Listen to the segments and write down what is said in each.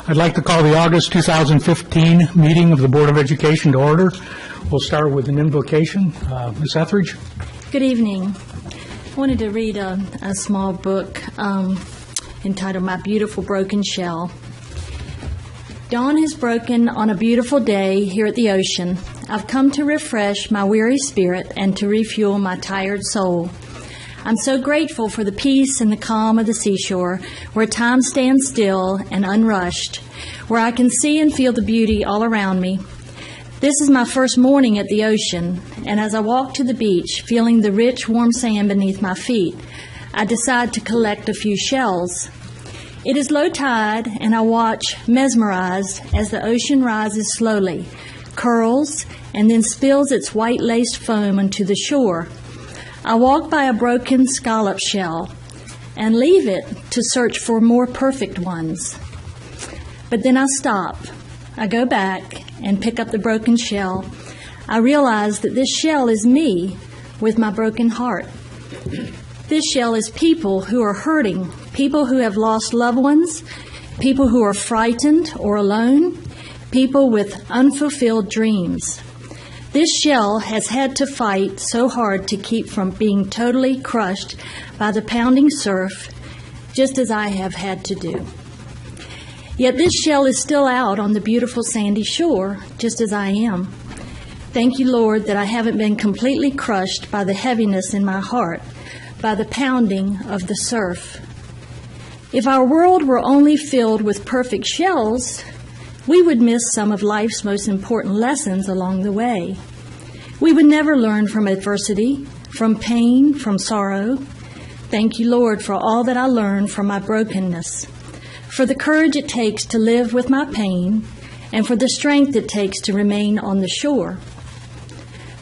I'd like to call the August 2015 meeting of the Board of Education to order. We'll start with an invocation. Ms. Etheridge. Good evening. I wanted to read a small book entitled My Beautiful Broken Shell. Dawn has broken on a beautiful day here at the ocean. I've come to refresh my weary spirit and to refuel my tired soul. I'm so grateful for the peace and the calm of the seashore, where time stands still and unrushed, where I can see and feel the beauty all around me. This is my first morning at the ocean, and as I walk to the beach, feeling the rich, warm sand beneath my feet, I decide to collect a few shells. It is low tide, and I watch, mesmerized, as the ocean rises slowly, curls, and then spills its white-laced foam onto the shore. I walk by a broken scallop shell and leave it to search for more perfect ones. But then I stop. I go back and pick up the broken shell. I realize that this shell is me with my broken heart. This shell is people who are hurting, people who have lost loved ones, people who are frightened or alone, people with unfulfilled dreams. This shell has had to fight so hard to keep from being totally crushed by the pounding surf, just as I have had to do. Yet this shell is still out on the beautiful sandy shore, just as I am. Thank you, Lord, that I haven't been completely crushed by the heaviness in my heart, by the pounding of the surf. If our world were only filled with perfect shells, we would miss some of life's most important lessons along the way. We would never learn from adversity, from pain, from sorrow. Thank you, Lord, for all that I learned from my brokenness, for the courage it takes to live with my pain, and for the strength it takes to remain on the shore.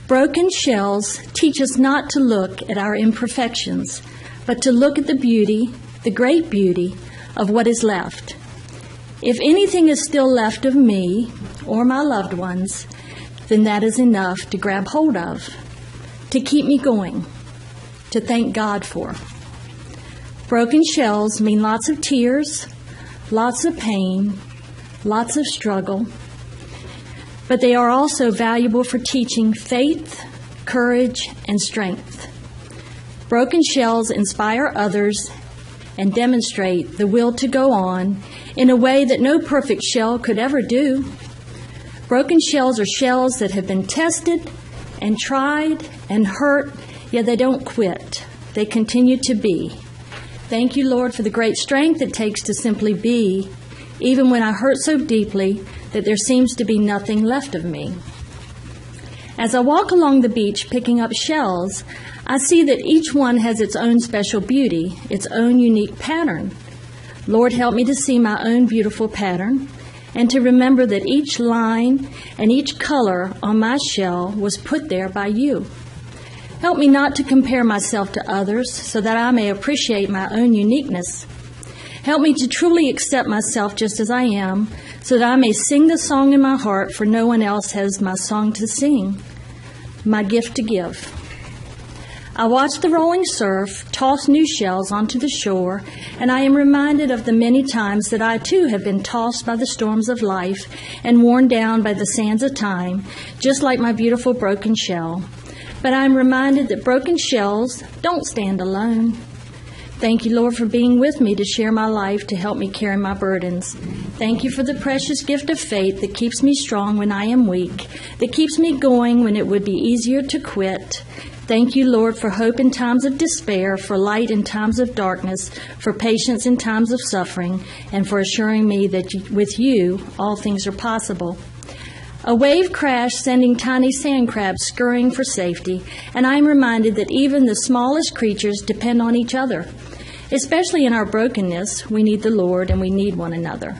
Broken shells teach us not to look at our imperfections, but to look at the beauty, the great beauty, of what is left. If anything is still left of me or my loved ones, then that is enough to grab hold of, to keep me going, to thank God for. Broken shells mean lots of tears, lots of pain, lots of struggle, but they are also valuable for teaching faith, courage, and strength. Broken shells inspire others and demonstrate the will to go on in a way that no perfect shell could ever do. Broken shells are shells that have been tested and tried and hurt, yet they don't quit. They continue to be. Thank you, Lord, for the great strength it takes to simply be, even when I hurt so deeply that there seems to be nothing left of me. As I walk along the beach picking up shells, I see that each one has its own special beauty, its own unique pattern. Lord, help me to see my own beautiful pattern and to remember that each line and each color on my shell was put there by you. Help me not to compare myself to others so that I may appreciate my own uniqueness. Help me to truly accept myself just as I am so that I may sing the song in my heart, for no one else has my song to sing, my gift to give. I watch the rolling surf toss new shells onto the shore, and I am reminded of the many times that I too have been tossed by the storms of life and worn down by the sands of time, just like my beautiful broken shell. But I am reminded that broken shells don't stand alone. Thank you, Lord, for being with me to share my life, to help me carry my burdens. Thank you for the precious gift of faith that keeps me strong when I am weak, that keeps me going when it would be easier to quit. Thank you, Lord, for hope in times of despair, for light in times of darkness, for patience in times of suffering, and for assuring me that with you, all things are possible. A wave crashed, sending tiny sand crabs scurrying for safety, and I am reminded that even the smallest creatures depend on each other. Especially in our brokenness, we need the Lord and we need one another.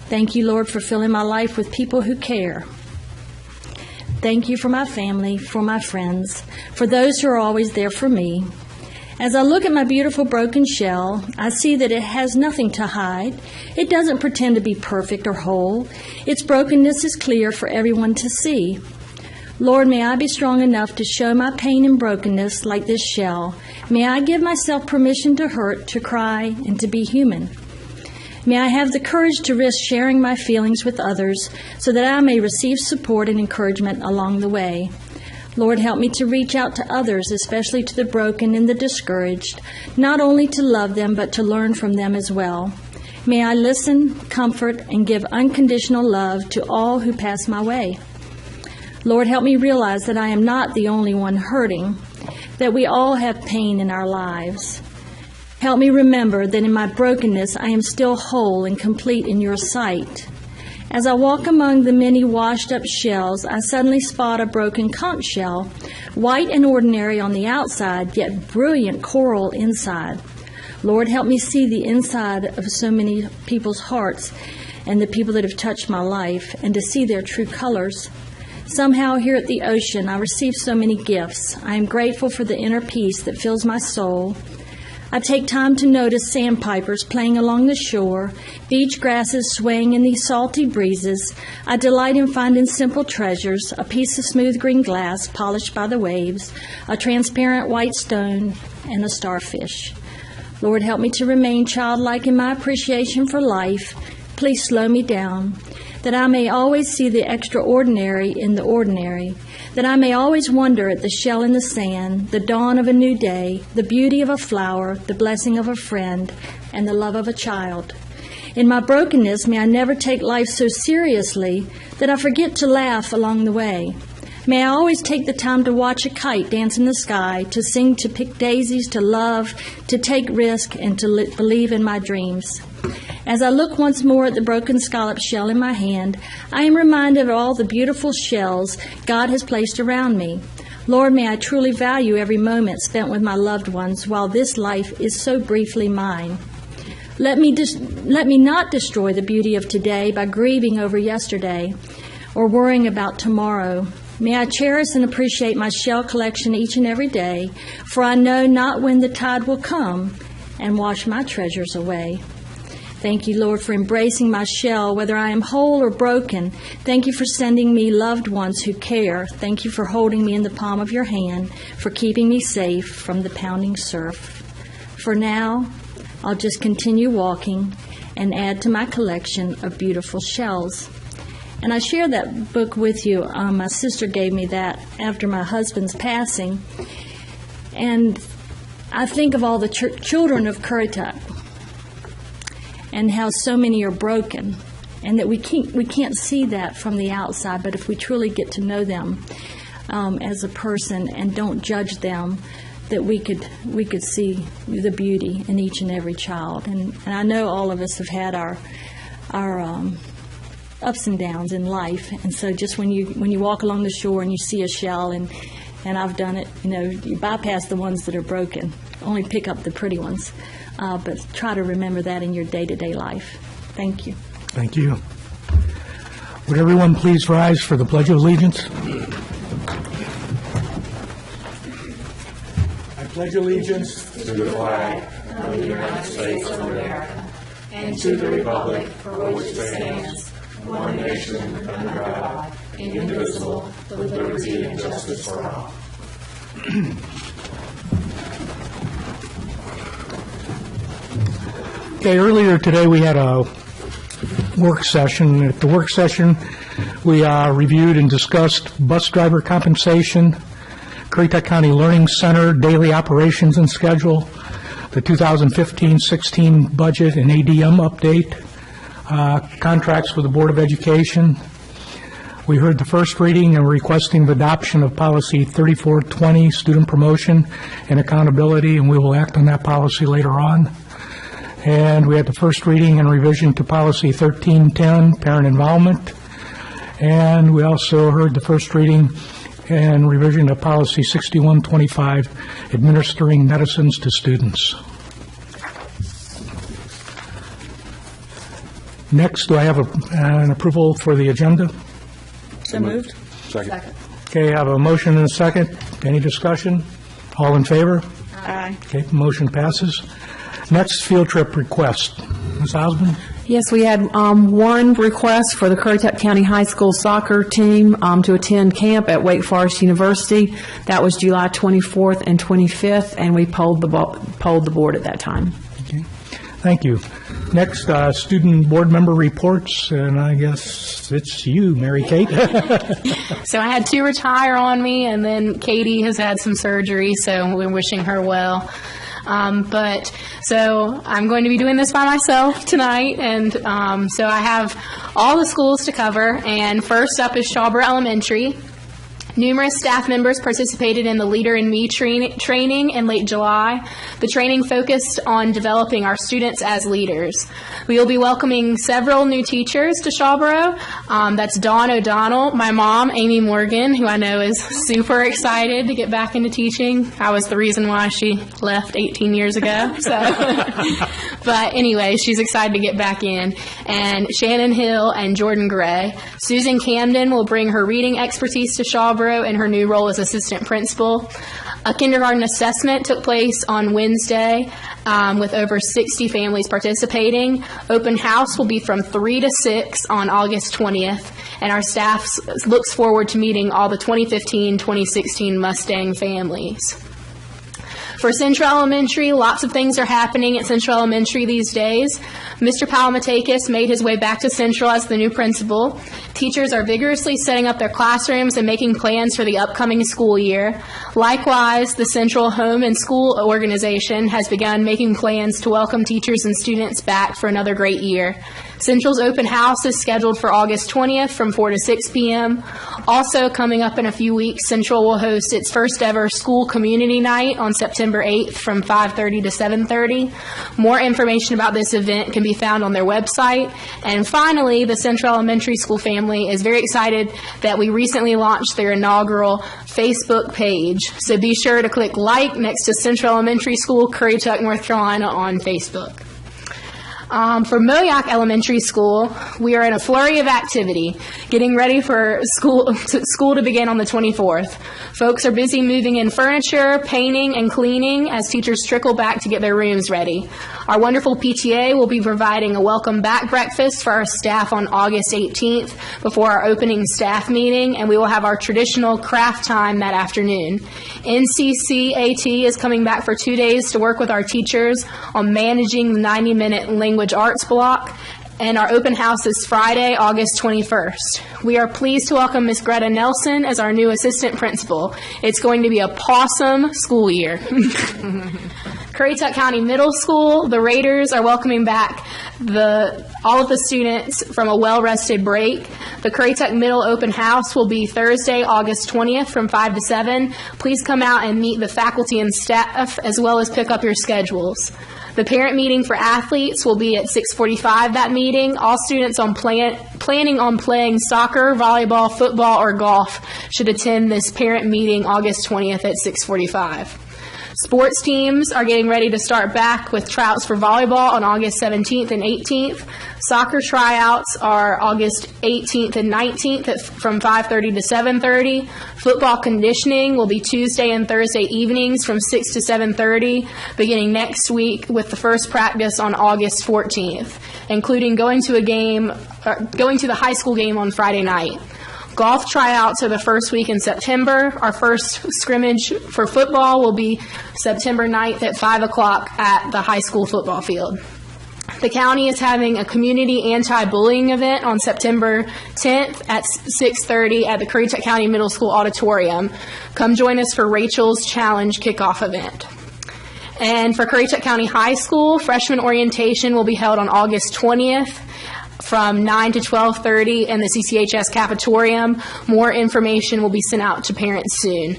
Thank you, Lord, for filling my life with people who care. Thank you for my family, for my friends, for those who are always there for me. As I look at my beautiful broken shell, I see that it has nothing to hide. It doesn't pretend to be perfect or whole. Its brokenness is clear for everyone to see. Lord, may I be strong enough to show my pain and brokenness like this shell. May I give myself permission to hurt, to cry, and to be human. May I have the courage to risk sharing my feelings with others so that I may receive support and encouragement along the way. Lord, help me to reach out to others, especially to the broken and the discouraged, not only to love them, but to learn from them as well. May I listen, comfort, and give unconditional love to all who pass my way. Lord, help me realize that I am not the only one hurting, that we all have pain in our lives. Help me remember that in my brokenness I am still whole and complete in your sight. As I walk among the many washed-up shells, I suddenly spot a broken conch shell, white and ordinary on the outside, yet brilliant coral inside. Lord, help me see the inside of so many people's hearts and the people that have touched my life, and to see their true colors. Somehow here at the ocean, I receive so many gifts. I am grateful for the inner peace that fills my soul. I take time to notice sandpipers playing along the shore, beach grasses swaying in these salty breezes. I delight in finding simple treasures, a piece of smooth green glass polished by the waves, a transparent white stone, and a starfish. Lord, help me to remain childlike in my appreciation for life. Please slow me down, that I may always see the extraordinary in the ordinary, that I may always wonder at the shell in the sand, the dawn of a new day, the beauty of a flower, the blessing of a friend, and the love of a child. In my brokenness, may I never take life so seriously that I forget to laugh along the way. May I always take the time to watch a kite dance in the sky, to sing, to pick daisies, to love, to take risk, and to believe in my dreams. As I look once more at the broken scallop shell in my hand, I am reminded of all the beautiful shells God has placed around me. Lord, may I truly value every moment spent with my loved ones while this life is so briefly mine. Let me not destroy the beauty of today by grieving over yesterday or worrying about tomorrow. May I cherish and appreciate my shell collection each and every day, for I know not when the tide will come and wash my treasures away. Thank you, Lord, for embracing my shell, whether I am whole or broken. Thank you for sending me loved ones who care. Thank you for holding me in the palm of your hand, for keeping me safe from the pounding surf. For now, I'll just continue walking and add to my collection of beautiful shells. And I share that book with you. My sister gave me that after my husband's passing. And I think of all the children of Currituck, and how so many are broken, and that we can't see that from the outside, but if we truly get to know them as a person and don't judge them, that we could see the beauty in each and every child. And I know all of us have had our ups and downs in life, and so just when you walk along the shore and you see a shell, and I've done it, you bypass the ones that are broken, only pick up the pretty ones. But try to remember that in your day-to-day life. Thank you. Thank you. Would everyone please rise for the Pledge of Allegiance? I pledge allegiance to the flag of the United States of America and to the republic for which it stands, one nation under God, indivisible, with liberty and justice for all. Okay, earlier today we had a work session. At the work session, we reviewed and discussed bus driver compensation, Currituck County Learning Center daily operations and schedule, the 2015-16 budget and ADM update, contracts with the Board of Education. We heard the first reading and requesting the adoption of Policy 3420, Student Promotion and Accountability, and we will act on that policy later on. And we had the first reading and revision to Policy 1310, Parent Involvement. And we also heard the first reading and revision of Policy 6125, Administering Medicines to Students. Next, do I have an approval for the agenda? So moved. Second. Okay, I have a motion and a second. Any discussion? All in favor? Aye. Okay, motion passes. Next, field trip request. Ms. Osmond? Yes, we had one request for the Currituck County High School soccer team to attend camp at Wake Forest University. That was July 24th and 25th, and we polled the board at that time. Okay, thank you. Next, student board member reports, and I guess it's you, Mary Kate. So I had 2 retire on me, and then Katie has had some surgery, so we're wishing her well. So I'm going to be doing this by myself tonight, and so I have all the schools to cover, and first up is Shawboro Elementary. Numerous staff members participated in the Leader in Me training in late July. The training focused on developing our students as leaders. We will be welcoming several new teachers to Shawboro. That's Dawn O'Donnell, my mom, Amy Morgan, who I know is super excited to get back into teaching. I was the reason why she left 18 years ago. So, but anyway, she's excited to get back in. And Shannon Hill and Jordan Gray. Susan Camden will bring her reading expertise to Shawboro in her new role as assistant principal. A kindergarten assessment took place on Wednesday with over 60 families participating. Open house will be from 3 to 6 on August 20th, and our staff looks forward to meeting all the 2015-2016 Mustang families. For Central Elementary, lots of things are happening at Central Elementary these days. Mr. Palmatakis made his way back to Central as the new principal. Teachers are vigorously setting up their classrooms and making plans for the upcoming school year. Likewise, the Central Home and School Organization has begun making plans to welcome teachers and students back for another great year. Central's open house is scheduled for August 20th from 4 to 6 p.m. Also, coming up in a few weeks, Central will host its first ever school community night on September 8th from 5:30 to 7:30. More information about this event can be found on their website. And finally, the Central Elementary School family is very excited that we recently launched their inaugural Facebook page. So be sure to click like next to Central Elementary School, Currituck, North Carolina on Facebook. For Moyock Elementary School, we are in a flurry of activity, getting ready for school to begin on the 24th. Folks are busy moving in furniture, painting, and cleaning as teachers trickle back to get their rooms ready. Our wonderful PTA will be providing a welcome back breakfast for our staff on August 18th before our opening staff meeting, and we will have our traditional craft time that afternoon. NCCAT is coming back for 2 days to work with our teachers on managing the 90-minute language arts block, and our open house is Friday, August 21st. We are pleased to welcome Miss Greta Nelson as our new assistant principal. It's going to be a pawsome school year. Currituck County Middle School, the Raiders are welcoming back all of the students from a well-rested break. The Currituck Middle Open House will be Thursday, August 20th from 5 to 7. Please come out and meet the faculty and staff as well as pick up your schedules. The parent meeting for athletes will be at 6:45 that meeting. All students planning on playing soccer, volleyball, football, or golf should attend this parent meeting August 20th at 6:45. Sports teams are getting ready to start back with tryouts for volleyball on August 17th and 18th. Soccer tryouts are August 18th and 19th from 5:30 to 7:30. Football conditioning will be Tuesday and Thursday evenings from 6 to 7:30, beginning next week with the first practice on August 14th, including going to the high school game on Friday night. Golf tryouts are the first week in September. Our first scrimmage for football will be September 9th at 5 o'clock at the high school football field. The county is having a community anti-bullying event on September 10th at 6:30 at the Currituck County Middle School Auditorium. Come join us for Rachel's Challenge kickoff event. And for Currituck County High School, freshman orientation will be held on August 20th. From 9 to 12:30 in the CCHS cafetorium. More information will be sent out to parents soon.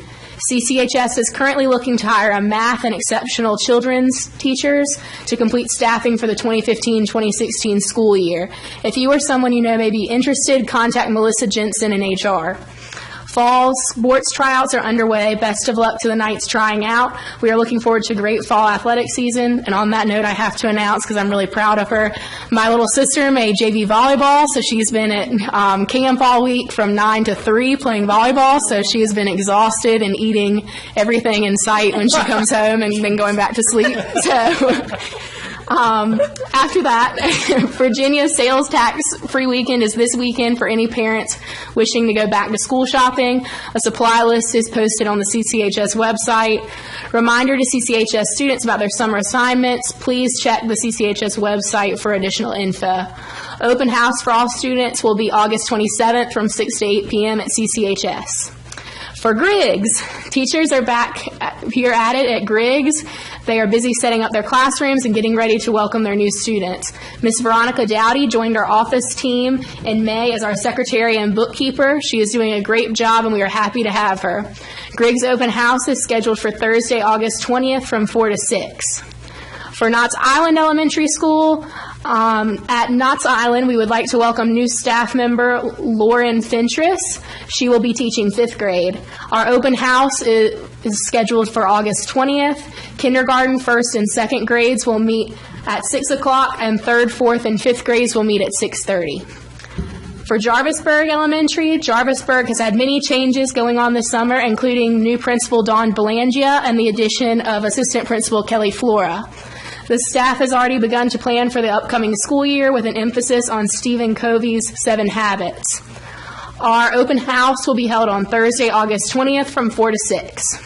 CCHS is currently looking to hire a math and exceptional children's teachers to complete staffing for the 2015-2016 school year. If you or someone you know may be interested, contact Melissa Jensen in HR. Fall sports tryouts are underway. Best of luck to the Knights trying out. We are looking forward to a great fall athletic season. And on that note, I have to announce, because I'm really proud of her, my little sister made JV volleyball, so she's been at camp all week from 9 to 3 playing volleyball, so she has been exhausted and eating everything in sight when she comes home and then going back to sleep. So After that, Virginia sales tax free weekend is this weekend for any parents wishing to go back to school shopping. A supply list is posted on the CCHS website. Reminder to CCHS students about their summer assignments. Please check the CCHS website for additional info. Open house for all students will be August 27th from 6 to 8 p.m. at CCHS. For Griggs, teachers are back here at it at Griggs. They are busy setting up their classrooms and getting ready to welcome their new students. Miss Veronica Dowdy joined our office team in May as our secretary and bookkeeper. She is doing a great job, and we are happy to have her. Griggs Open House is scheduled for Thursday, August 20th from 4 to 6. For Knott's Island Elementary School, at Knott's Island, we would like to welcome new staff member Lauren Fentress. She will be teaching 5th grade. Our open house is scheduled for August 20th. Kindergarten, 1st, and 2nd grades will meet at 6 o'clock, and 3rd, 4th, and 5th grades will meet at 6:30. For Jarvisburg Elementary, Jarvisburg has had many changes going on this summer, including new principal Dawn Belangia and the addition of assistant principal Kelly Flora. The staff has already begun to plan for the upcoming school year with an emphasis on Stephen Covey's 7 Habits. Our open house will be held on Thursday, August 20th from 4 to 6.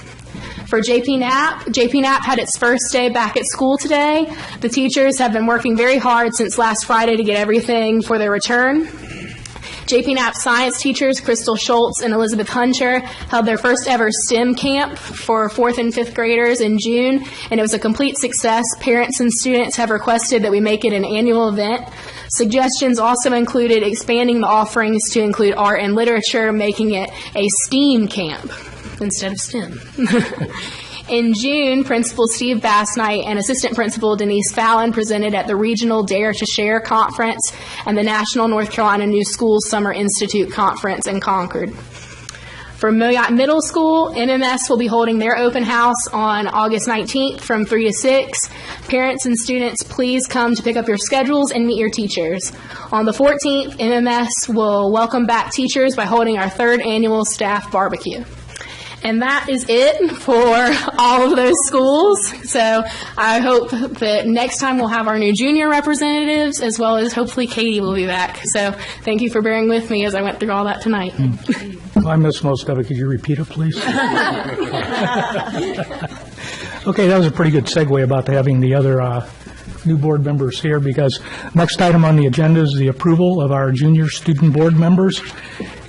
For JP Knapp had its first day back at school today. The teachers have been working very hard since last Friday to get everything for their return. JP Knapp science teachers Crystal Schultz and Elizabeth Hunter held their first ever STEM camp for 4th and 5th graders in June, and it was a complete success. Parents and students have requested that we make it an annual event. Suggestions also included expanding the offerings to include art and literature, making it a STEAM camp instead of STEM. In June, Principal Steve Bassnight and Assistant Principal Denise Fallon presented at the Regional Dare to Share Conference and the National North Carolina New Schools Summer Institute Conference in Concord. For Moyotte Middle School, MMS will be holding their open house on August 19th from 3 to 6. Parents and students, please come to pick up your schedules and meet your teachers. On the 14th, MMS will welcome back teachers by holding our 3rd annual staff barbecue. And that is it for all of those schools. So I hope that next time we'll have our new junior representatives, as well as hopefully Katie will be back. So thank you for bearing with me as I went through all that tonight. Well, I missed most of it. Could you repeat it, please? Okay, that was a pretty good segue about having the other new board members here, because next item on the agenda is the approval of our junior student board members.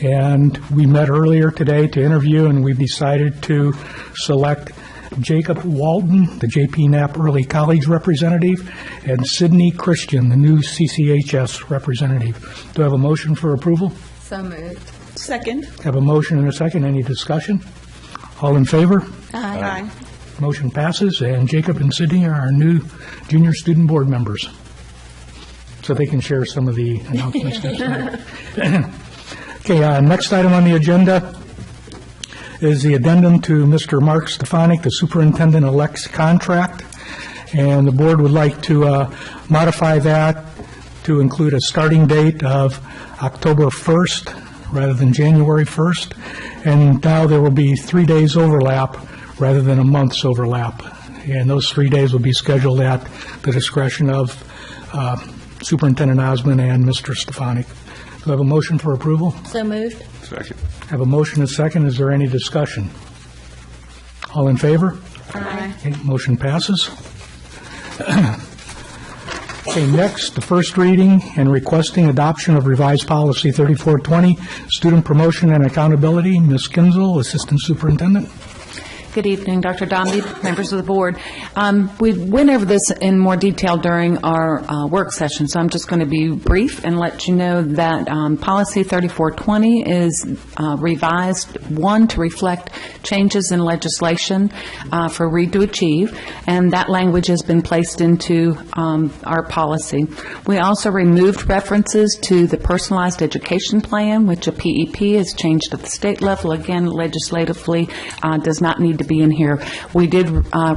And we met earlier today to interview, and we've decided to select Jacob Walton, the J.P. Knapp Early College representative, and Sydney Christian, the new CCHS representative. Do I have a motion for approval? So moved. Second. Have a motion and a second. Any discussion? All in favor? Aye. Motion passes, and Jacob and Sydney are our new junior student board members. So they can share some of the announcements next time. Okay, next item on the agenda is the addendum to Mr. Mark Stefanik, the superintendent-elect's contract. And the board would like to modify that to include a starting date of October 1st rather than January 1st. And now there will be 3 days overlap rather than a month's overlap. And those 3 days will be scheduled at the discretion of Superintendent Osmond and Mr. Stefanik. Do I have a motion for approval? So moved. Second. Have a motion and a second. Is there any discussion? All in favor? Aye. Okay, motion passes. Okay, next, the first reading and requesting adoption of revised policy 3420, student promotion and accountability. Ms. Kinzel, Assistant Superintendent. Good evening, Dr. Dombey, members of the board. We went over this in more detail during our work session, so I'm just going to be brief and let you know that Policy 3420 is revised, one, to reflect changes in legislation for Read to Achieve, and that language has been placed into our policy. We also removed references to the Personalized Education Plan, which a PEP is changed at the state level. Again, legislatively does not need to be in here. We did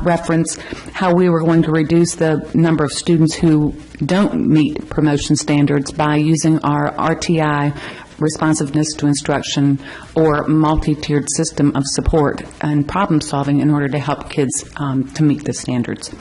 reference how we were going to reduce the number of students who don't meet promotion standards by using our RTI, responsiveness to instruction, or multi-tiered system of support and problem solving in order to help kids to meet the standards.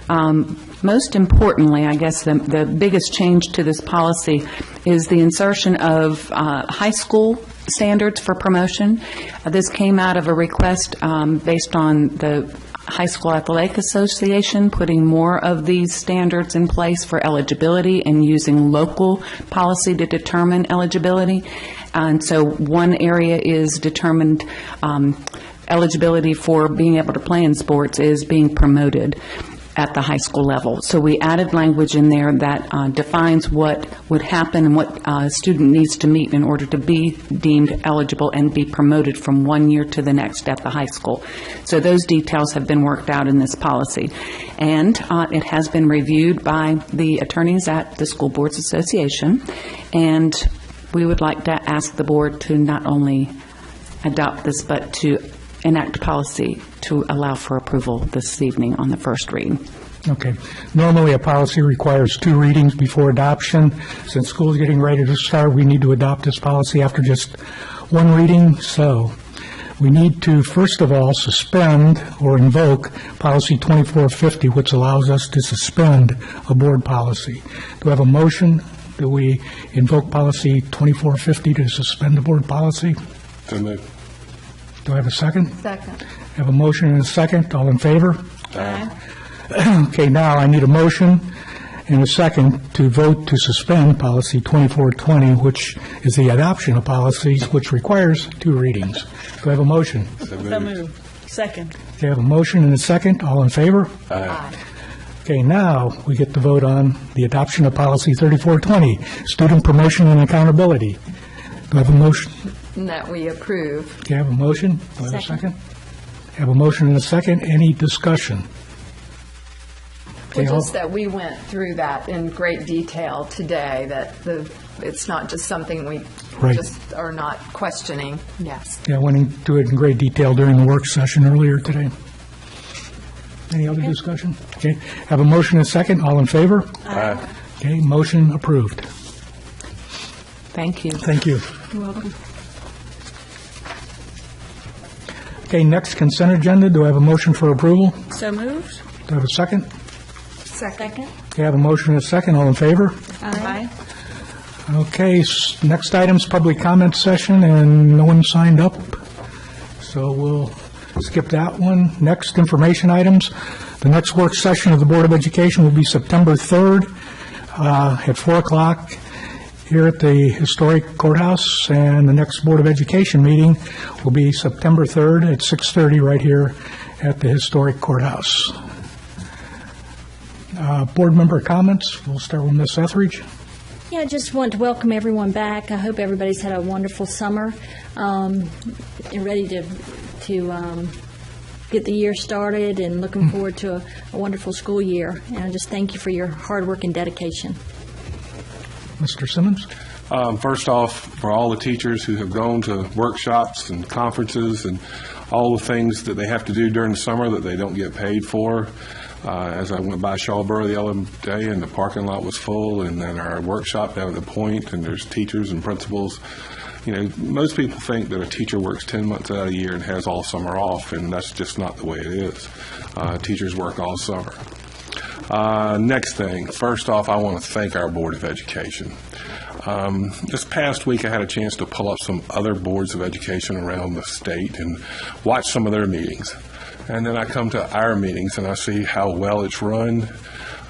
Most importantly, I guess the biggest change to this policy is the insertion of high school standards for promotion. This came out of a request based on the High School Athletic Association putting more of these standards in place for eligibility and using local policy to determine eligibility. And so one area is determined eligibility for being able to play in sports is being promoted at the high school level. So we added language in there that defines what would happen and what a student needs to meet in order to be deemed eligible and be promoted from one year to the next at the high school. So those details have been worked out in this policy. And it has been reviewed by the attorneys at the School Boards Association. And we would like to ask the board to not only adopt this, but to enact policy to allow for approval this evening on the first reading. Okay. Normally, a policy requires 2 readings before adoption. Since school's getting ready to start, we need to adopt this policy after just 1 reading. So we need to, first of all, suspend or invoke Policy 2450, which allows us to suspend a board policy. Do I have a motion that we invoke Policy 2450 to suspend the board policy? So moved. Do I have a second? Second. I have a motion and a second. All in favor? Aye. Okay, now I need a motion and a second to vote to suspend Policy 2420, which is the adoption of policies, which requires 2 readings. Do I have a motion? So So moved. moved. Second. Okay, I have a motion and a second. All in favor? Aye. Okay, now we get to vote on the adoption of Policy 3420, Student Promotion and Accountability. Do I have a motion? That we approve. Okay, I have a motion. Do I have a second? I have a motion and a second. Any discussion? Okay, Just that we went through that in great detail today, that it's not just something we Right. just are not questioning. Yes. Yeah, I went into it in great detail during the work session earlier today. Any other discussion? Okay, have a motion and a second. All in favor? Aye. Okay, motion approved. Thank you. Thank you. You're welcome. Okay, next consent agenda. Do I have a motion for approval? So moved. Do I have a second? Second. Okay, I have a motion and a second. All in favor? Aye. Okay, next item's public comment session, and no one signed up, so we'll skip that one. Next, information items. The next work session of the Board of Education will be September 3rd at 4 o'clock here at the Historic Courthouse, and the next Board of Education meeting will be September 3rd at 6:30 right here at the Historic Courthouse. Board member comments. We'll start with Ms. Etheridge. Yeah, I just want to welcome everyone back. I hope everybody's had a wonderful summer and ready to get the year started, and looking forward to a wonderful school year. And I just thank you for your hard work and dedication. Mr. Simmons? First off, for all the teachers who have gone to workshops and conferences and all the things that they have to do during the summer that they don't get paid for. As I went by Shawboro the other day, and the parking lot was full, and then our workshop down at the Point, and there's teachers and principals. You know, most people think that a teacher works 10 months out of the year and has all summer off, and that's just not the way it is. Teachers work all summer. Next thing, first off, I want to thank our Board of Education. This past week, I had a chance to pull up some other boards of education around the state and watch some of their meetings. And then I come to our meetings and I see how well it's run,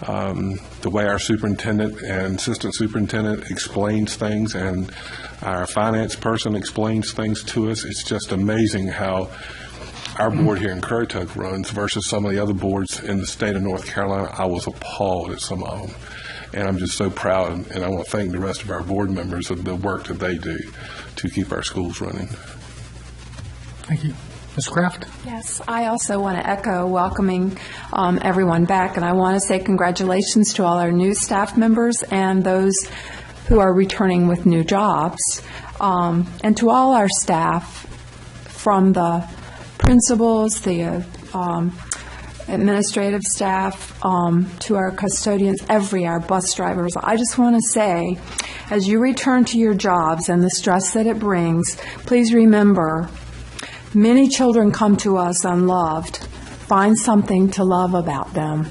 the way our superintendent and assistant superintendent explains things, and our finance person explains things to us. It's just amazing how our board here in Currituck runs versus some of the other boards in the state of North Carolina. I was appalled at some of them. And I'm just so proud, and I want to thank the rest of our board members of the work that they do to keep our schools running. Thank you. Ms. Kraft? Yes, I also want to echo welcoming everyone back, and I want to say congratulations to all our new staff members and those who are returning with new jobs, and to all our staff, from the principals, the administrative staff, to our custodians, our bus drivers. I just want to say, as you return to your jobs and the stress that it brings, please remember, many children come to us unloved. Find something to love about them.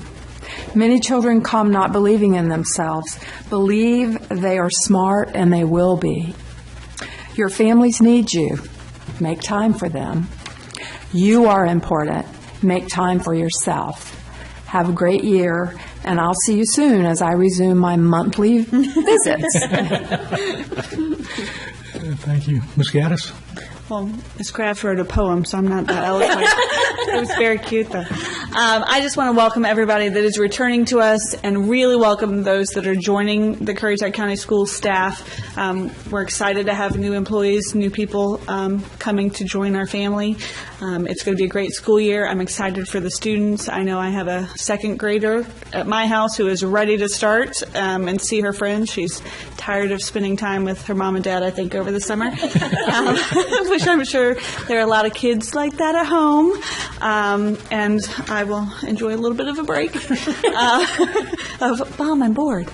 Many children come not believing in themselves. Believe they are smart, and they will be. Your families need you. Make time for them. You are important. Make time for yourself. Have a great year, and I'll see you soon as I resume my monthly visits. Thank you. Ms. Gaddis? Well, Ms. Kraft wrote a poem, so I'm not that eloquent. It was very cute, though. I just want to welcome everybody that is returning to us and really welcome those that are joining the Currituck County School staff. We're excited to have new employees, new people coming to join our family. It's going to be a great school year. I'm excited for the students. I know I have a second grader at my house who is ready to start and see her friends. She's tired of spending time with her mom and dad, I think, over the summer. Which I'm sure there are a lot of kids like that at home. And I will enjoy a little bit of a break of, Mom, I'm bored.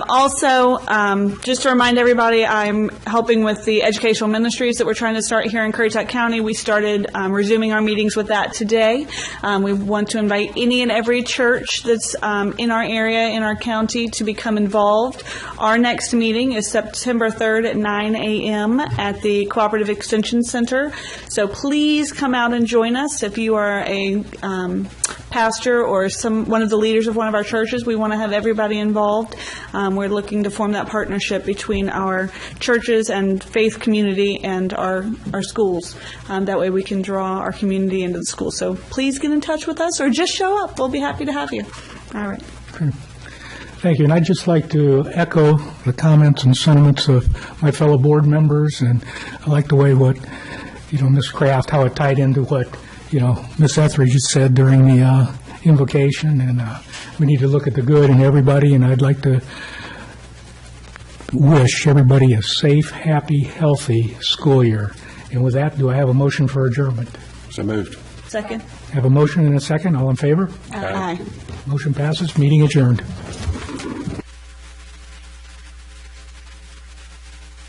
Also, just to remind everybody, I'm helping with the educational ministries that we're trying to start here in Currituck County. We started resuming our meetings with that today. We want to invite any and every church that's in our area, in our county, to become involved. Our next meeting is September 3rd at 9 a.m. at the Cooperative Extension Center. So please come out and join us. If you are a pastor or one of the leaders of one of our churches, we want to have everybody involved. We're looking to form that partnership between our churches and faith community and our schools. That way we can draw our community into the school. So please get in touch with us or just show up. We'll be happy to have you. All right. Okay. Thank you. And I'd just like to echo the comments and sentiments of my fellow board members. And I like the way Ms. Kraft, how it tied into what, Ms. Etheridge said during the invocation. And we need to look at the good in everybody. And I'd like to wish everybody a safe, happy, healthy school year. And with that, do I have a motion for adjournment? So moved. Second. Have a motion and a second. All in favor? Aye. Motion passes. Meeting adjourned.